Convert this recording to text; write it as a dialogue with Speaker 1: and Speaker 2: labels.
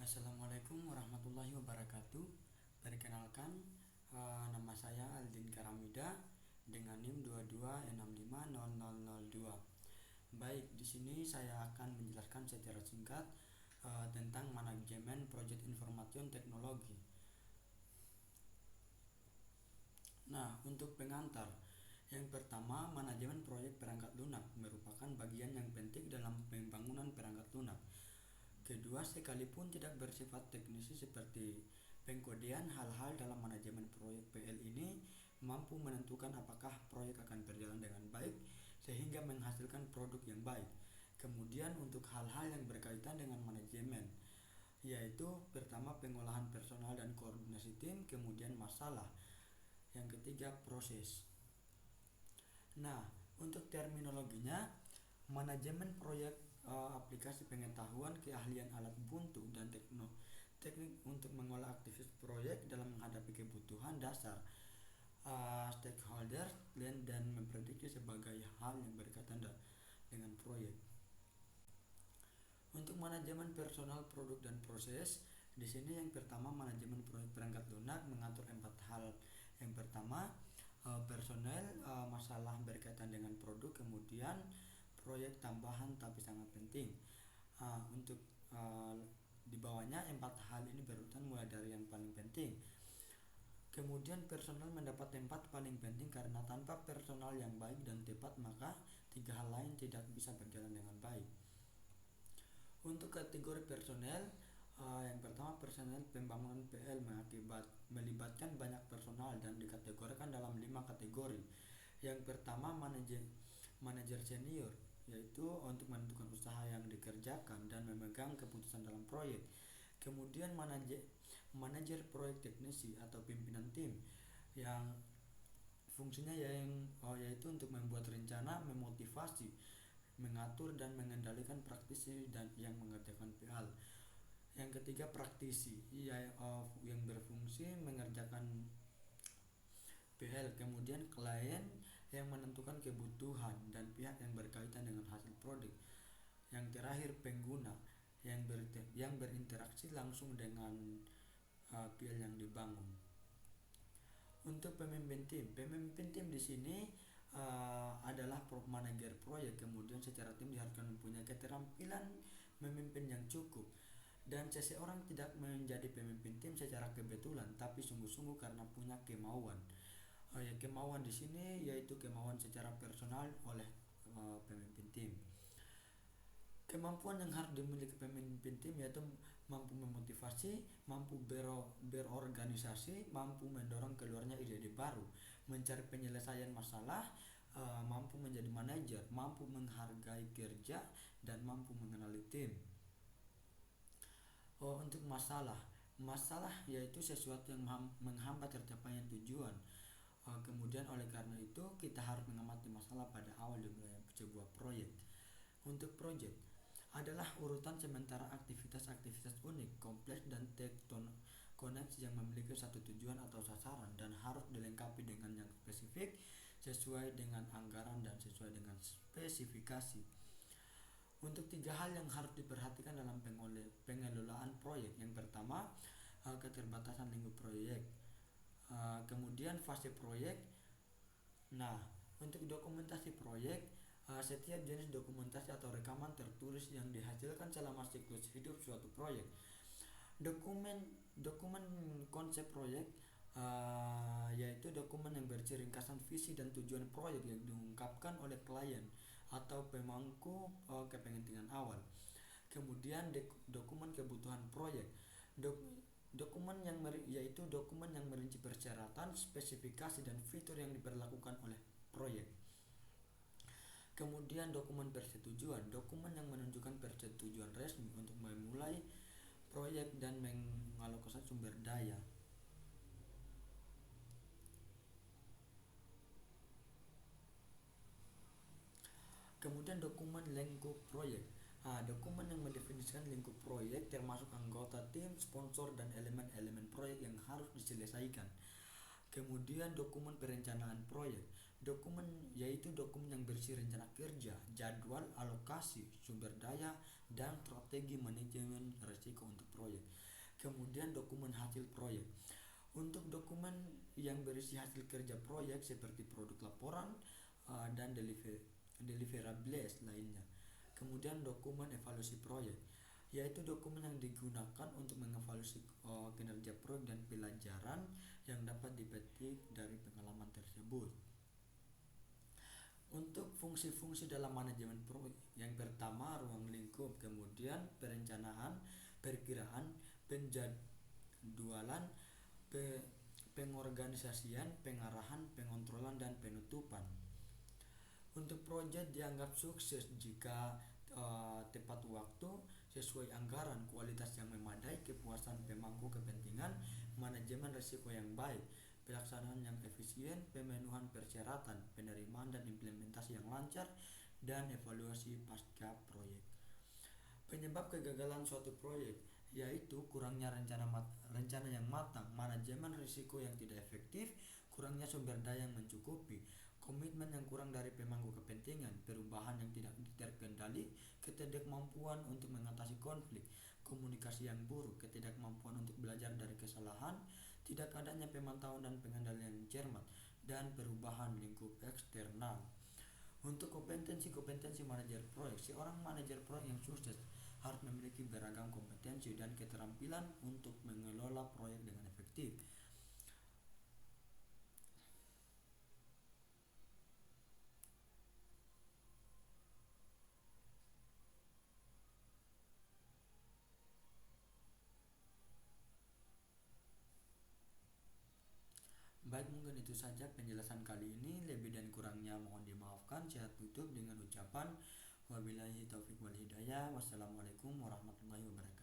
Speaker 1: Assalamualaikum warahmatullahi wabarakatuh. Perkenalkan, nama saya Aldin Karamida dengan NIM 22650002. Baik, di sini saya akan menjelaskan secara singkat tentang manajemen proyek informasi teknologi. Nah, untuk pengantar, yang pertama, manajemen proyek perangkat lunak merupakan bagian yang penting dalam pembangunan perangkat lunak. Kedua, sekalipun tidak bersifat teknis seperti pengkodean, hal-hal dalam manajemen proyek PL ini mampu menentukan apakah proyek akan berjalan dengan baik sehingga menghasilkan produk yang baik. Kemudian untuk hal-hal yang berkaitan dengan manajemen, yaitu pertama pengolahan personal dan koordinasi tim, kemudian masalah. Yang ketiga, proses. Nah, untuk terminologinya, manajemen proyek aplikasi pengetahuan, keahlian alat buntu dan teknik untuk mengolah aktivitas proyek dalam menghadapi kebutuhan dasar stakeholder dan memprediksi sebagai hal yang berkaitan dengan proyek. Untuk manajemen personal, produk dan proses, di sini yang pertama manajemen proyek perangkat lunak mengatur 4 hal. Yang pertama, personel, masalah berkaitan dengan produk, kemudian proyek tambahan tapi sangat penting. Untuk di bawahnya 4 hal ini berurutan mulai dari yang paling penting. Kemudian personal mendapat tempat paling penting karena tanpa personal yang baik dan tepat maka 3 hal lain tidak bisa berjalan dengan baik. Untuk kategori personel, yang pertama personel pembangunan PL melibatkan banyak personal dan dikategorikan dalam 5 kategori. Yang pertama manajer senior, yaitu untuk menentukan usaha yang dikerjakan dan memegang keputusan dalam proyek. Kemudian manajer proyek teknisi atau pimpinan tim yang fungsinya yaitu untuk membuat rencana, memotivasi, mengatur dan mengendalikan praktisi dan yang mengerjakan PL. Yang ketiga praktisi, yang berfungsi mengerjakan PL. Kemudian klien yang menentukan kebutuhan dan pihak yang berkaitan dengan hasil produk. Yang terakhir pengguna yang berinteraksi langsung dengan PL yang dibangun. Untuk pemimpin tim di sini adalah manajer proyek. Kemudian secara tim diharuskan mempunyai keterampilan memimpin yang cukup. Dan seseorang tidak menjadi pemimpin tim secara kebetulan, tapi sungguh-sungguh karena punya kemauan. Kemauan di sini yaitu kemauan secara personal oleh pemimpin tim. Kemampuan yang harus dimiliki pemimpin tim yaitu mampu memotivasi, mampu berorganisasi, mampu mendorong keluarnya ide-ide baru, mencari penyelesaian masalah, mampu menjadi manajer, mampu menghargai kerja, dan mampu mengenali tim. Untuk masalah yaitu sesuatu yang menghambat tercapainya tujuan. Kemudian oleh karena itu kita harus mengamati masalah pada awal dimulai sebuah proyek. Untuk proyek adalah urutan sementara aktivitas-aktivitas unik, kompleks dan terkoneksi yang memiliki satu tujuan atau sasaran dan harus dilengkapi dengan yang spesifik sesuai dengan anggaran dan sesuai dengan spesifikasi. Untuk 3 hal yang harus diperhatikan dalam pengelolaan proyek. Yang pertama, keterbatasan lingkup proyek. Kemudian fase proyek. Nah, untuk dokumentasi proyek, setiap jenis dokumentasi atau rekaman tertulis yang dihasilkan selama siklus hidup suatu proyek. Dokumen konsep proyek, yaitu dokumen yang berisi ringkasan visi dan tujuan proyek yang diungkapkan oleh klien atau pemangku kepentingan awal. Kemudian dokumen kebutuhan proyek, dokumen yang merinci persyaratan, spesifikasi dan fitur yang diperlakukan oleh proyek. Kemudian dokumen persetujuan, dokumen yang menunjukkan persetujuan resmi untuk memulai proyek dan mengalokasikan sumber daya. Kemudian dokumen lingkup proyek. Dokumen yang mendefinisikan lingkup proyek termasuk anggota tim, sponsor dan elemen-elemen proyek yang harus diselesaikan. Kemudian dokumen perencanaan proyek. Dokumen yaitu dokumen yang berisi rencana kerja, jadwal alokasi, sumber daya, dan strategi manajemen risiko untuk proyek. Kemudian dokumen hasil proyek. Untuk dokumen yang berisi hasil kerja proyek seperti produk laporan dan deliverables lainnya. Kemudian dokumen evaluasi proyek, yaitu dokumen yang digunakan untuk mengevaluasi kinerja proyek dan pelajaran yang dapat dipetik dari pengalaman tersebut. Untuk fungsi-fungsi dalam manajemen proyek, yang pertama ruang lingkup, kemudian perencanaan, perkiraan, penjadwalan, pengorganisasian, pengarahan, pengontrolan, dan penutupan. Untuk proyek dianggap sukses jika tepat waktu, sesuai anggaran, kualitas yang memadai, kepuasan pemangku kepentingan, manajemen risiko yang baik, pelaksanaan yang efisien, pemenuhan persyaratan, penerimaan dan implementasi yang lancar, dan evaluasi pasca proyek. Penyebab kegagalan suatu proyek yaitu kurangnya rencana yang matang, manajemen risiko yang tidak efektif, kurangnya sumber daya yang mencukupi, komitmen yang kurang dari pemangku kepentingan, perubahan yang tidak terkendali, ketidakmampuan untuk mengatasi konflik, komunikasi yang buruk, ketidakmampuan untuk belajar dari kesalahan, tidak adanya pemantauan dan pengendalian yang cermat, dan perubahan lingkup eksternal. Untuk kompetensi manajer proyek, seorang manajer proyek yang sukses harus memiliki beragam kompetensi dan keterampilan untuk mengelola proyek dengan efektif. Baik, mungkin itu saja penjelasan kali ini. Lebih dan kurangnya mohon dimaafkan. Saya tutup dengan ucapan wabillahi taufiq wal hidayah. Wassalamualaikum warahmatullahi wabarakatuh.